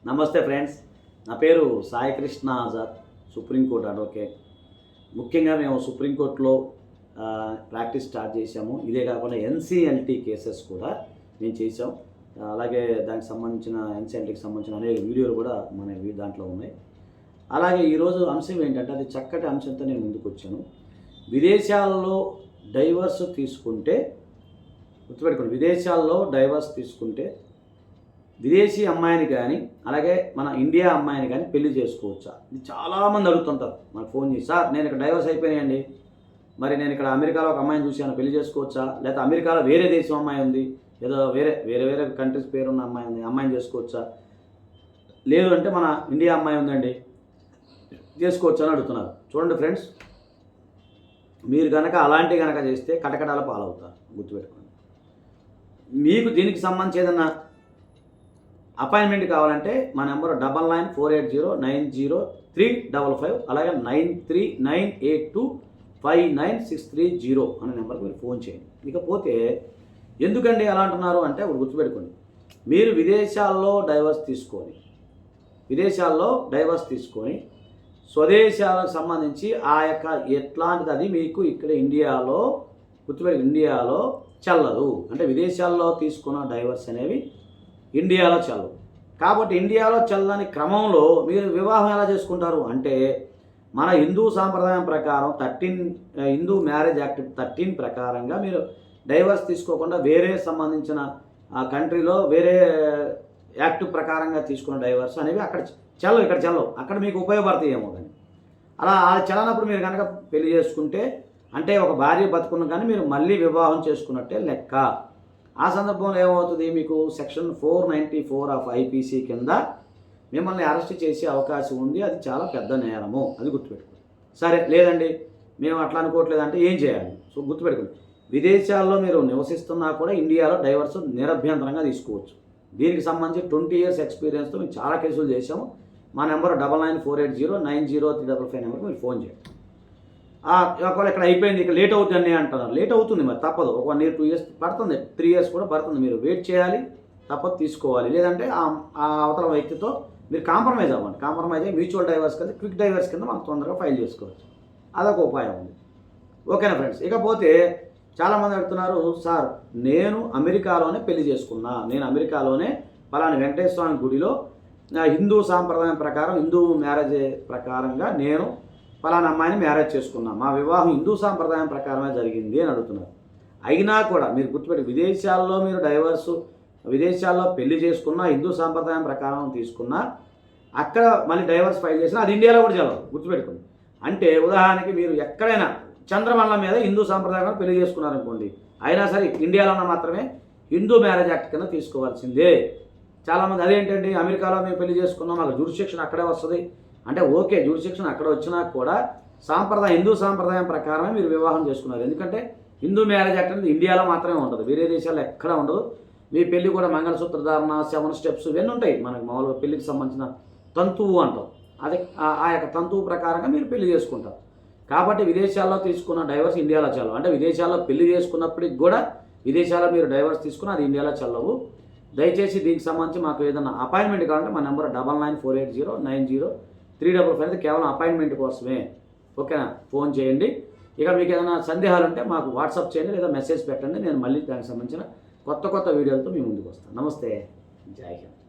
నమస్తే ఫ్రెండ్స్, నా పేరు సాయి కృష్ణ ఆజాద్, సుప్రీంకోర్టు అడ్వకేట్. ముఖ్యంగా మేము సుప్రీంకోర్టులో ప్రాక్టీస్ స్టార్ట్ చేశాము. ఇదే కాకుండా ఎన్సిఎల్టీ కేసెస్ కూడా మేము చేసాం. అలాగే దానికి సంబంధించిన ఎన్సిఎల్టీకి సంబంధించిన అనేక వీడియోలు కూడా మన దాంట్లో ఉన్నాయి. అలాగే ఈరోజు అంశం ఏంటంటే, అది చక్కటి అంశంతో నేను ముందుకు వచ్చాను. విదేశాల్లో డైవర్స్ తీసుకుంటే, గుర్తుపెట్టుకోండి, విదేశాల్లో డైవర్స్ తీసుకుంటే విదేశీ అమ్మాయిని కానీ అలాగే మన ఇండియా అమ్మాయిని కానీ పెళ్లి చేసుకోవచ్చా? ఇది చాలామంది అడుగుతుంటారు మనకు ఫోన్ చేసి, సార్ నేను ఇక్కడ డైవర్స్ అయిపోయాయండి, మరి నేను ఇక్కడ అమెరికాలో ఒక అమ్మాయిని చూశాను, పెళ్లి చేసుకోవచ్చా? లేకపోతే అమెరికాలో వేరే దేశం అమ్మాయి ఉంది, ఏదో వేరే వేరే వేరే కంట్రీస్ పేరున్న అమ్మాయి ఉంది, అమ్మాయిని చేసుకోవచ్చా? లేదు అంటే మన ఇండియా అమ్మాయి ఉందండి, చేసుకోవచ్చా అని అడుగుతున్నారు. చూడండి ఫ్రెండ్స్, మీరు కనుక అలాంటి కనుక చేస్తే కటకటాల పాలవుతారు. గుర్తుపెట్టుకోండి. మీకు దీనికి సంబంధించి ఏదన్నా అపాయింట్మెంట్ కావాలంటే మా నెంబర్ 9948090355, అలాగే 9398259630 అనే నెంబర్కి మీరు ఫోన్ చేయండి. ఇకపోతే ఎందుకండి అలా అంటున్నారు అంటే, ఒకటి గుర్తుపెట్టుకోండి, మీరు విదేశాల్లో డైవర్స్ తీసుకొని స్వదేశాలకు సంబంధించి ఆ యొక్క ఎట్లాంటిది అది మీకు ఇక్కడ ఇండియాలో ఇండియాలో చెల్లదు. అంటే విదేశాల్లో తీసుకున్న డైవర్స్ అనేవి ఇండియాలో చెల్లవు. కాబట్టి ఇండియాలో చెల్లని క్రమంలో మీరు వివాహం ఎలా చేసుకుంటారు అంటే, మన హిందూ సాంప్రదాయం ప్రకారం హిందూ మ్యారేజ్ యాక్ట్ 13 ప్రకారంగా మీరు డైవర్స్ తీసుకోకుండా వేరే సంబంధించిన ఆ కంట్రీలో వేరే యాక్ట్ ప్రకారంగా తీసుకున్న డైవర్స్ అనేవి అక్కడ చెల్లవు, ఇక్కడ చెల్లవు. అక్కడ మీకు ఉపయోగపడతాయేమో కానీ అలా చెల్లనప్పుడు మీరు కనుక పెళ్లి చేసుకుంటే, అంటే ఒక భార్య బతుకున్న కానీ మీరు మళ్ళీ వివాహం చేసుకున్నట్టే లెక్క. ఆ సందర్భంలో ఏమవుతుంది, మీకు సెక్షన్ 494 ఆఫ్ ఐపీసీ కింద మిమ్మల్ని అరెస్ట్ చేసే అవకాశం ఉంది. అది చాలా పెద్ద నేరము, అది గుర్తుపెట్టుకోండి. సరే, లేదండి మేము అట్లా అనుకోవట్లేదంటే ఏం చేయాలి? సో గుర్తుపెట్టుకోండి, విదేశాల్లో మీరు నివసిస్తున్నా కూడా ఇండియాలో డైవర్స్ నిరభ్యంతరంగా తీసుకోవచ్చు. దీనికి సంబంధించి 20 years ఎక్స్పీరియన్స్తో మేము చాలా కేసులు చేసాము. మా నెంబర్ 9948090355 నెంబర్కి మీరు ఫోన్ చేయండి. ఒకవేళ ఇక్కడ అయిపోయింది, ఇక్కడ లేట్ అవుతుంది అంటున్నారు. లేట్ అవుతుంది, మరి తప్పదు. ఒక 1 year 2 years పడుతుంది, 3 years కూడా పడుతుంది. మీరు వెయిట్ చేయాలి, తప్పదు, తీసుకోవాలి. లేదంటే ఆ అవతల వ్యక్తితో మీరు కాంప్రమైజ్ అవ్వండి. కాంప్రమైజ్ అయ్యి మ్యూచువల్ డైవర్స్ కింద, క్విక్ డైవర్స్ కింద మనం తొందరగా ఫైల్ చేసుకోవచ్చు. అదొక ఉపాయం ఉంది. ఓకేనా ఫ్రెండ్స్? ఇకపోతే చాలామంది అడుగుతున్నారు, సార్ నేను అమెరికాలోనే పెళ్లి చేసుకున్నా, నేను అమెరికాలోనే పలానా వెంకటేశ్వర స్వామి గుడిలో హిందూ సాంప్రదాయం ప్రకారం, హిందూ మ్యారేజ్ ప్రకారంగా నేను పలానా అమ్మాయిని మ్యారేజ్ చేసుకున్నా, మా వివాహం హిందూ సాంప్రదాయం ప్రకారమే జరిగింది అని అడుగుతున్నారు. అయినా కూడా మీరు గుర్తుపెట్టి, విదేశాల్లో మీరు విదేశాల్లో పెళ్లి చేసుకున్నా, హిందూ సాంప్రదాయం ప్రకారం తీసుకున్నా, అక్కడ మళ్ళీ డైవర్స్ ఫైల్ చేసినా అది ఇండియాలో కూడా చదవదు. గుర్తుపెట్టుకోండి. అంటే ఉదాహరణకి మీరు ఎక్కడైనా చంద్రమండలం మీద హిందూ సాంప్రదాయం పెళ్లి చేసుకున్నారనుకోండి, అయినా సరే ఇండియాలో మాత్రమే హిందూ మ్యారేజ్ యాక్ట్ కింద తీసుకోవాల్సిందే. చాలామంది అదేంటండి అమెరికాలో మేము పెళ్లి చేసుకున్నాం, మాకు జ్యూరిస్డిక్షన్ అక్కడే వస్తుంది అంటే, ఓకే, జ్యూరిస్డిక్షన్ అక్కడ వచ్చినా కూడా హిందూ సాంప్రదాయం ప్రకారమే మీరు వివాహం చేసుకున్నారు. ఎందుకంటే హిందూ మ్యారేజ్ యాక్ట్ అనేది ఇండియాలో మాత్రమే ఉంటుంది, వేరే దేశాల్లో ఎక్కడ ఉండదు. మీ పెళ్లి కూడా మంగళసూత్ర ధారణ, 7 steps ఇవన్నీ ఉంటాయి. మనకు మామూలుగా పెళ్లికి సంబంధించిన తంతువు అంటాం. అదే ఆ యొక్క తంతువు ప్రకారంగా మీరు పెళ్లి చేసుకుంటారు. కాబట్టి విదేశాల్లో తీసుకున్న డైవర్స్ ఇండియాలో చెల్లవు. అంటే విదేశాల్లో పెళ్లి చేసుకున్నప్పటికి కూడా విదేశాల్లో మీరు డైవర్స్ తీసుకున్న అది ఇండియాలో చెల్లవు. దయచేసి దీనికి సంబంధించి మాకు ఏదైనా అపాయింట్మెంట్ కావాలంటే మా నెంబర్ 9948090355 కేవలం అపాయింట్మెంట్ కోసమే. ఓకేనా? ఫోన్ చేయండి. ఇక మీకు ఏదైనా సందేహాలు ఉంటే మాకు వాట్సాప్ చేయండి, లేదా మెసేజ్ పెట్టండి. నేను మళ్ళీ దానికి సంబంధించిన కొత్త వీడియోలతో మీ ముందుకు వస్తాను. నమస్తే, జై హింద్.